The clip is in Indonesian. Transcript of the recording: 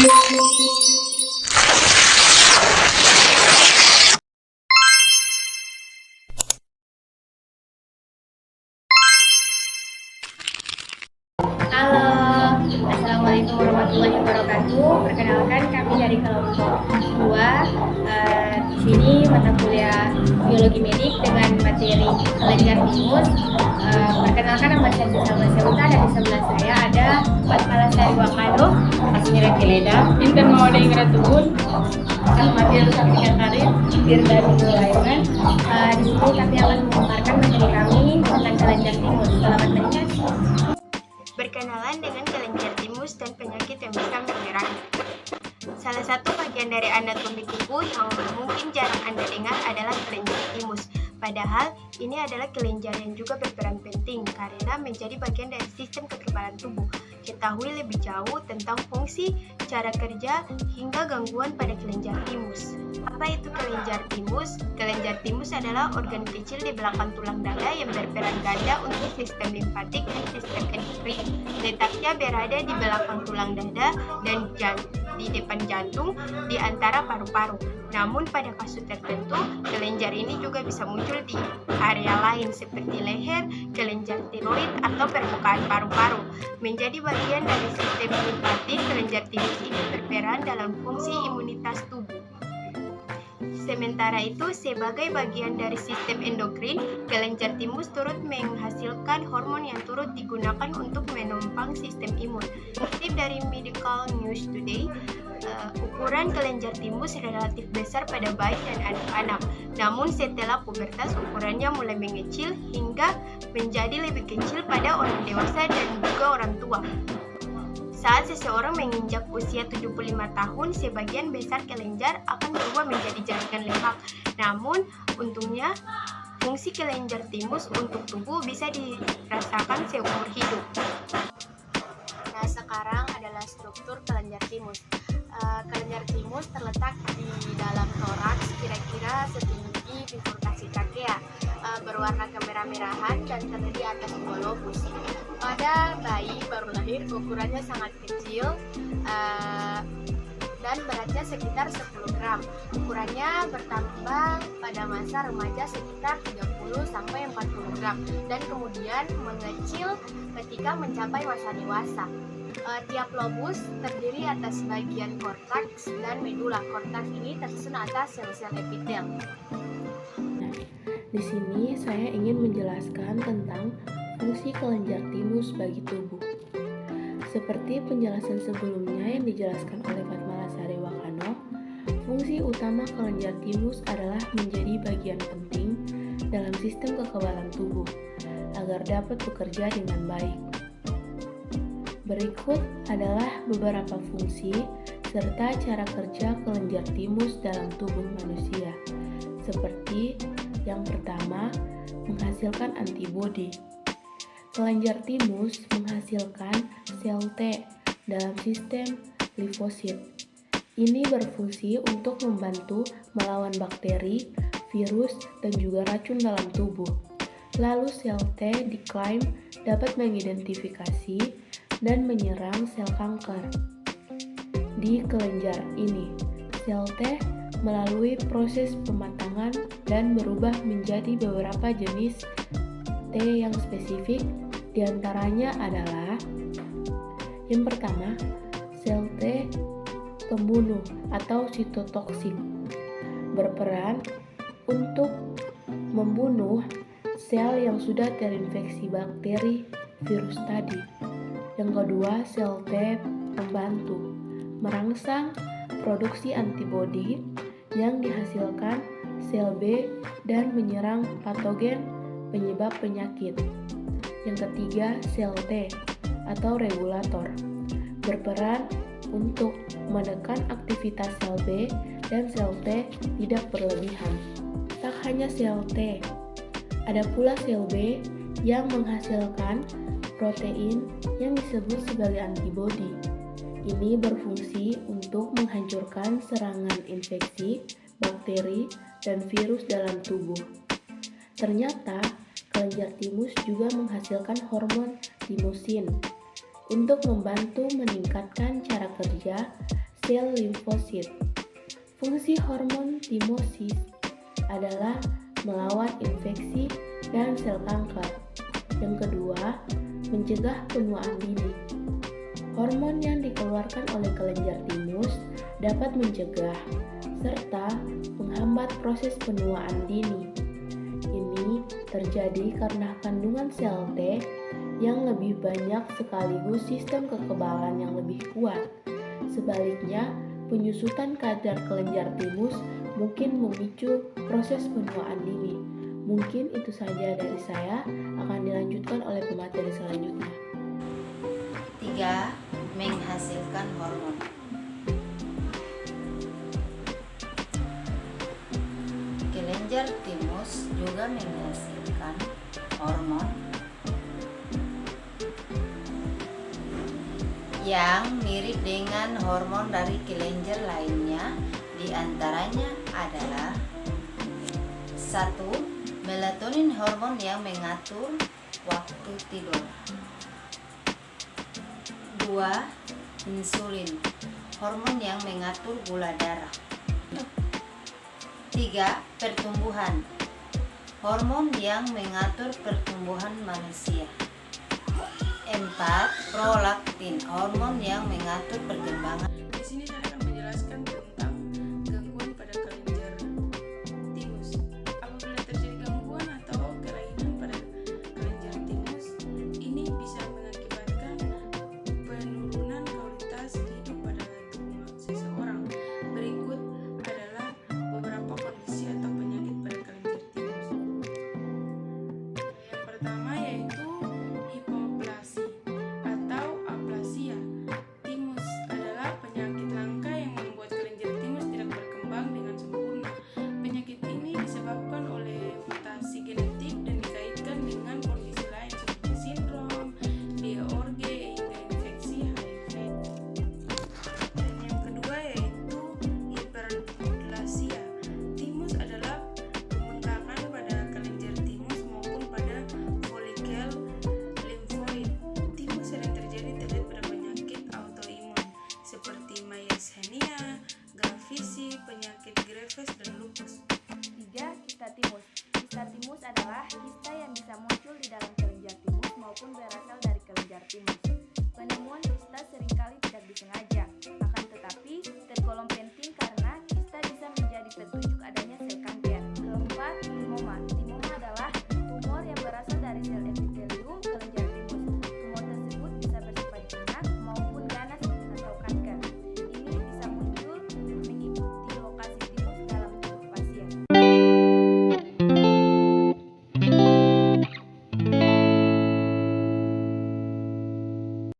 Halo, Assalamualaikum warahmatullahi wabarakatuh. Perkenalkan kami dari kelompok 2. Di sini mata kuliah biologi medik dengan materi kelenjar timus. Perkenalkan nama saya Salma Seuta, dan di sebelah saya ada Fatmala Sari Wakano, Asmira Keleda, Intan Mawada Ingra Tubun, Ahmadiyah Rusaktika Karim, Firda Nurulaiman. Di sini kami akan memaparkan materi kami tentang kelenjar timus. Selamat mendengar. Berkenalan dengan kelenjar timus dan penyakit yang bisa menyerangnya. Salah satu bagian dari anatomi tubuh yang mungkin jarang Anda dengar adalah kelenjar timus. Padahal ini adalah kelenjar yang juga berperan penting karena menjadi bagian dari sistem kekebalan tubuh. Ketahui lebih jauh tentang fungsi, cara kerja, hingga gangguan pada kelenjar timus. Apa itu kelenjar timus? Kelenjar timus adalah organ kecil di belakang tulang dada yang berperan ganda untuk sistem limfatik dan sistem endokrin. Letaknya berada di belakang tulang dada dan di depan jantung di antara paru-paru. Namun pada kasus tertentu, kelenjar ini juga bisa muncul di area lain seperti leher, kelenjar tiroid, atau permukaan paru-paru. Menjadi bagian dari sistem limfatik, kelenjar timus ini berperan dalam fungsi imunitas tubuh. Sementara itu, sebagai bagian dari sistem endokrin, kelenjar timus turut menghasilkan hormon yang turut digunakan untuk menopang sistem imun. Kutip dari Medical News Today, ukuran kelenjar timus relatif besar pada bayi dan anak-anak. Namun setelah pubertas, ukurannya mulai mengecil hingga menjadi lebih kecil pada orang dewasa dan juga orang tua. Saat seseorang menginjak usia 75 tahun, sebagian besar kelenjar akan berubah menjadi jaringan lemak. Namun, untungnya, fungsi kelenjar timus untuk tubuh bisa dirasakan seumur hidup. Nah, sekarang adalah struktur kelenjar timus. Kelenjar timus terletak di dalam toraks, kira-kira setinggi bifurkasi trakea, berwarna kemerah-merahan dan terdiri atas dua lobus. Pada bayi baru lahir, ukurannya sangat kecil dan beratnya sekitar 10 gram. Ukurannya bertambah pada masa remaja sekitar 30-40 gram dan kemudian mengecil ketika mencapai masa dewasa. Tiap lobus terdiri atas bagian korteks dan medula. Korteks ini tersusun atas sel-sel epitel. Di sini saya ingin menjelaskan tentang fungsi kelenjar timus bagi tubuh. Seperti penjelasan sebelumnya yang dijelaskan oleh Fatmala Sari Wakano, fungsi utama kelenjar timus adalah menjadi bagian penting dalam sistem kekebalan tubuh agar dapat bekerja dengan baik. Berikut adalah beberapa fungsi serta cara kerja kelenjar timus dalam tubuh manusia. Seperti yang pertama, menghasilkan antibodi. Kelenjar timus menghasilkan sel T dalam sistem limfosit. Ini berfungsi untuk membantu melawan bakteri, virus, dan juga racun dalam tubuh. Lalu sel T diklaim dapat mengidentifikasi dan menyerang sel kanker. Di kelenjar ini, sel T melalui proses pematangan dan berubah menjadi beberapa jenis T yang spesifik, diantaranya adalah yang pertama, sel T pembunuh atau sitotoksik, berperan untuk membunuh sel yang sudah terinfeksi bakteri, virus tadi. Yang kedua, sel T pembantu, merangsang produksi antibodi yang dihasilkan sel B dan menyerang patogen penyebab penyakit. Yang ketiga, sel T atau regulator, berperan untuk menekan aktivitas sel B dan sel T tidak berlebihan. Tak hanya sel T, ada pula sel B yang menghasilkan protein yang disebut sebagai antibodi. Ini berfungsi untuk menghancurkan serangan infeksi, bakteri, dan virus dalam tubuh. Ternyata, kelenjar timus juga menghasilkan hormon timusin untuk membantu meningkatkan cara kerja sel limfosit. Fungsi hormon timosis adalah melawan infeksi dan sel kanker. Yang kedua, mencegah penuaan dini. Hormon yang dikeluarkan oleh kelenjar timus dapat mencegah serta menghambat proses penuaan dini. Ini terjadi karena kandungan sel T yang lebih banyak sekaligus sistem kekebalan yang lebih kuat. Sebaliknya, penyusutan kadar kelenjar timus mungkin memicu proses penuaan dini. Mungkin itu saja dari saya, akan dilanjutkan oleh pemateri selanjutnya. 3. Menghasilkan hormon. Kelenjar timus juga menghasilkan hormon yang mirip dengan hormon dari kelenjar lainnya. Di antaranya adalah 1. Melatonin, hormon yang mengatur waktu tidur. 2. Insulin, hormon yang mengatur gula darah. 3. Pertumbuhan, hormon yang mengatur pertumbuhan manusia. 4. Prolaktin, hormon yang mengatur perkembangan. Di sini saya akan menjelaskan tentang